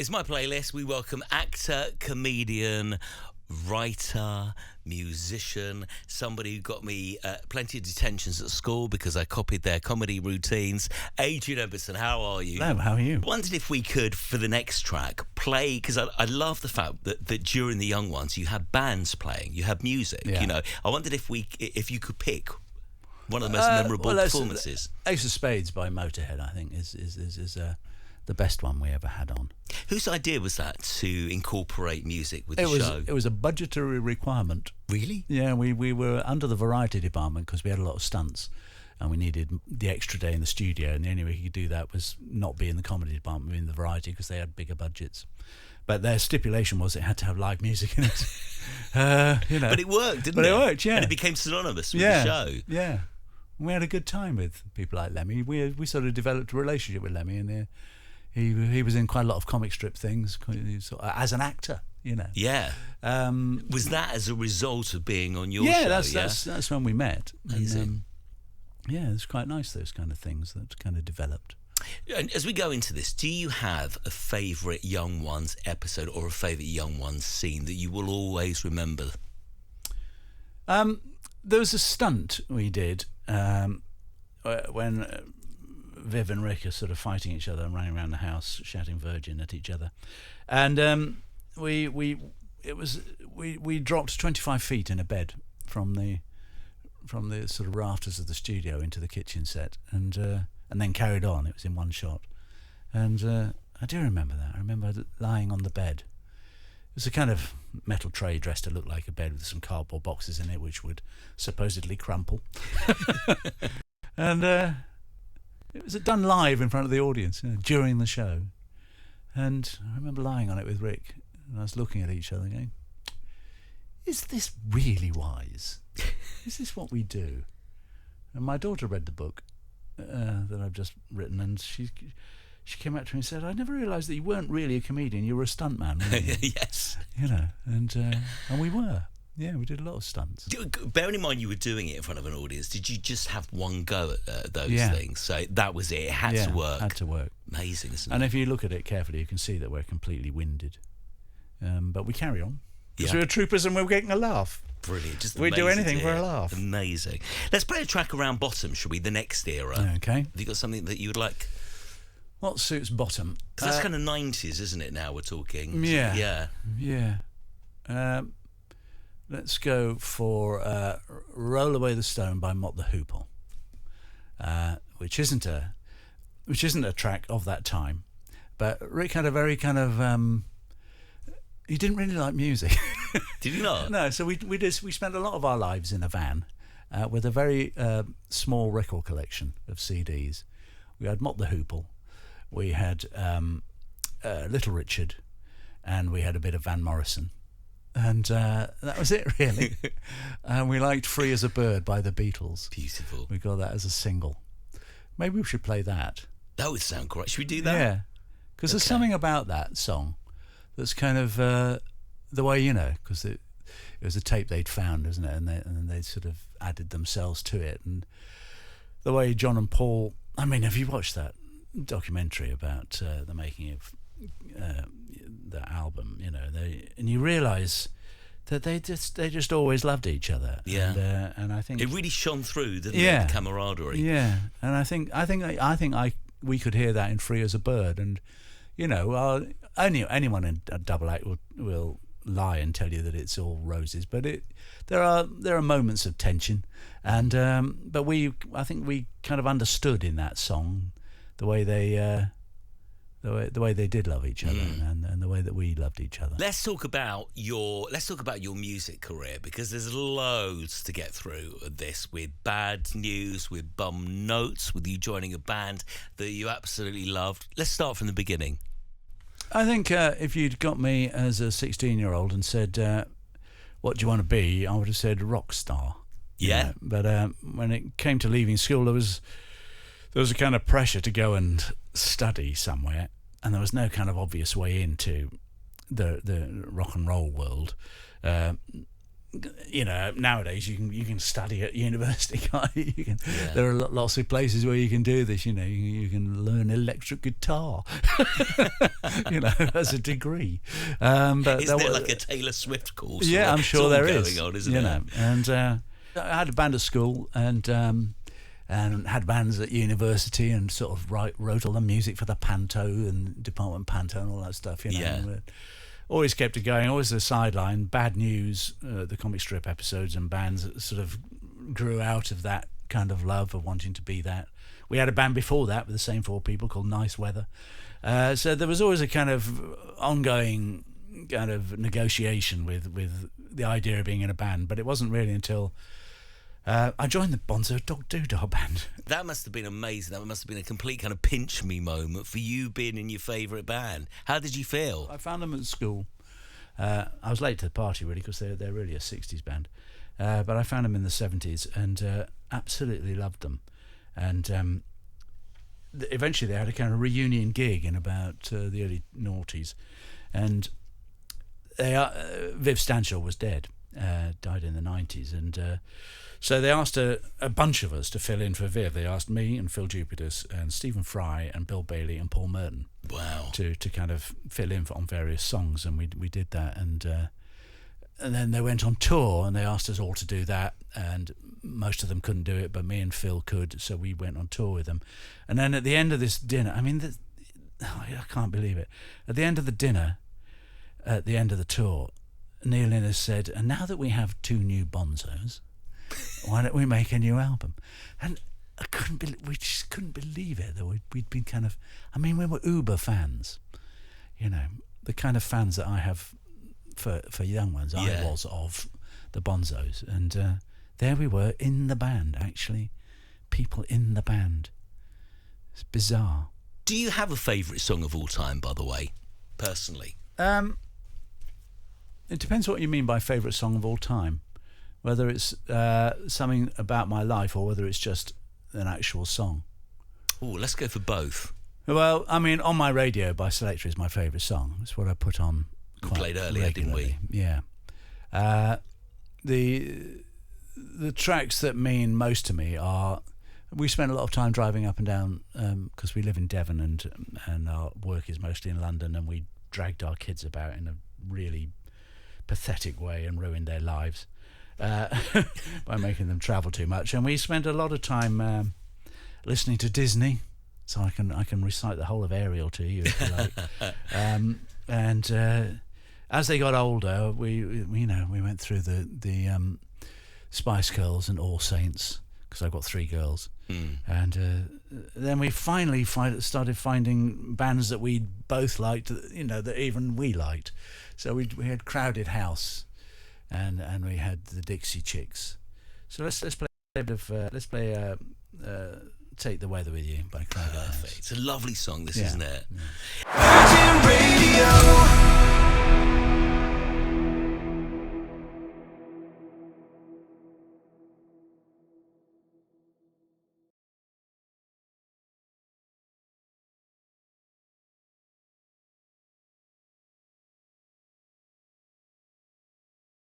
It's my playlist. We welcome actor, comedian, writer, musician, somebody who got me plenty of detentions at school because I copied their comedy routines. Adrian Edmondson, how are you? Hello, how are you? Wondered if we could, for the next track, play, because I love the fact that during the Young Ones you had bands playing, you had music. Yeah. You know, I wondered if you could pick one of the most memorable performances. Ace of Spades by Motorhead, I think, is the best one we ever had on. Whose idea was that to incorporate music with the show? It was a budgetary requirement. Really? Yeah, we were under the variety department because we had a lot of stunts and we needed the extra day in the studio, and the only way you could do that was not be in the comedy department, be in the variety, because they had bigger budgets. But their stipulation was it had to have live music in it. But it worked, didn't it? But it worked, yeah. And it became synonymous with the show. Yeah. We had a good time with people like Lemmy. We sort of developed a relationship with Lemmy, and he was in quite a lot of comic strip things as an actor, you know. Yeah. Was that as a result of being on your show? Yeah, that's when we met. Amazing. And, it's quite nice, those kind of things that kind of developed. And as we go into this, do you have a favourite Young Ones episode or a favourite Young Ones scene that you will always remember? There was a stunt we did when Viv and Rick are sort of fighting each other and running around the house shouting "Virgin" at each other, and we dropped 25 feet in a bed from the sort of rafters of the studio into the kitchen set, and then carried on. It was in one shot, and I do remember that. I remember lying on the bed. It was a kind of metal tray dressed to look like a bed with some cardboard boxes in it, which would supposedly crumple. And it was done live in front of the audience, during the show. And I remember lying on it with Rick, and I was looking at each other going, is this really wise? Is this what we do? And my daughter read the book that I've just written, and she came up to me and said, I never realised that you weren't really a comedian, you were a stuntman. Yes. You know, and we were. Yeah, we did a lot of stunts. Bearing in mind you were doing it in front of an audience, did you just have one go at those things? So that was it. It had to work. Had to work. Amazing, isn't it? And if you look at it carefully, you can see that we're completely winded. But we carry on. Because we were troopers and we were getting a laugh. Brilliant. Just we'd do anything for a laugh. Amazing. Let's play a track around Bottom, shall we? The next era. Okay. Have you got something that you would like? What suits Bottom? Because that's kind of 90s, isn't it, now we're talking? Yeah. Let's go for Roll Away the Stone by Mott the Hoople, which isn't a track of that time. But Rick had a very kind of... he didn't really like music. Did he not? No, so we spent a lot of our lives in a van with a very small record collection of CDs. We had Mott the Hoople, we had Little Richard, and we had a bit of Van Morrison. And that was it, really. And we liked Free as a Bird by the Beatles. Beautiful. We got that as a single. Maybe we should play that. That would sound great. Should we do that? Yeah. Because there's something about that song that's kind of the way, because it was a tape they'd found, isn't it? And then they sort of added themselves to it. And the way John and Paul... I mean, have you watched that documentary about the making of... the album, and you realise that they just always loved each other. Yeah, and I think it really shone through, didn't it? The camaraderie. Yeah, and I think we could hear that in Free as a Bird, and anyone in a double act will lie and tell you that it's all roses, but there are moments of tension, and but I think we kind of understood in that song the way they. The way they did love each other, and the way that we loved each other. Let's talk about your music career, because there's loads to get through this, with Bad News, with Bum Notes, with you joining a band that you absolutely loved. Let's start from the beginning. I think if you'd got me as a 16-year-old and said, what do you want to be, I would have said rock star. Yeah. But when it came to leaving school, there was a kind of pressure to go and study somewhere, and there was no kind of obvious way into the rock and roll world. nowadays you can study at university, can't you? There are lots of places where you can do this. You can learn electric guitar, as a degree. But isn't there like a Taylor Swift course? Yeah, I'm sure there is. Going on, isn't it? And I had a band at school and had bands at university and sort of wrote all the music for the Panto and Department Panto and all that stuff. And, always kept it going, always a sideline. Bad News, the comic strip episodes and bands that sort of grew out of that kind of love of wanting to be that. We had a band before that with the same 4 people called Nice Weather. So there was always a kind of ongoing kind of negotiation with the idea of being in a band, but it wasn't really until I joined the Bonzo Dog Doodah band. That must have been amazing. That must have been a complete kind of pinch me moment for you being in your favourite band. How did you feel? I found them at school. I was late to the party, really, because they're really a 60s band. But I found them in the 70s and absolutely loved them. And eventually they had a kind of reunion gig in about the early noughties. And Viv Stanshall was dead, died in the 90s. And so they asked a bunch of us to fill in for Viv. They asked me and Phil Jupitus and Stephen Fry and Bill Bailey and Paul Merton. Wow. To kind of fill in on various songs, and we did that. And then they went on tour and they asked us all to do that, and most of them couldn't do it, but me and Phil could, so we went on tour with them. And then at the end of this dinner, I can't believe it. At the end of the dinner, at the end of the tour, Neil Innes said, "And now that we have 2 new Bonzos, why don't we make a new album?" And we just couldn't believe it, that we'd been kind of, we were uber fans, the kind of fans that I have for young ones. I was of the Bonzos, and there we were in the band, actually, people in the band. It's bizarre. Do you have a favourite song of all time, by the way, personally? It depends what you mean by favourite song of all time. Whether it's something about my life or whether it's just an actual song. Oh, let's go for both. Well, On My Radio by Selector is my favourite song. It's what I put on quite played earlier, regularly. didn't we? Yeah. The tracks that mean most to me are, we spend a lot of time driving up and down because we live in Devon and our work is mostly in London, and we dragged our kids about in a really pathetic way and ruined their lives. By making them travel too much, and we spent a lot of time listening to Disney, so I can recite the whole of Ariel to you if you like. And as they got older, we went through the Spice Girls and All Saints, because I've got 3 girls, and then we finally started finding bands that we both liked, that even we liked. So we had Crowded House. And we had the Dixie Chicks. So let's play a bit of Take the Weather With You by Crowded House. It's a lovely song, this, isn't it? Virgin Radio.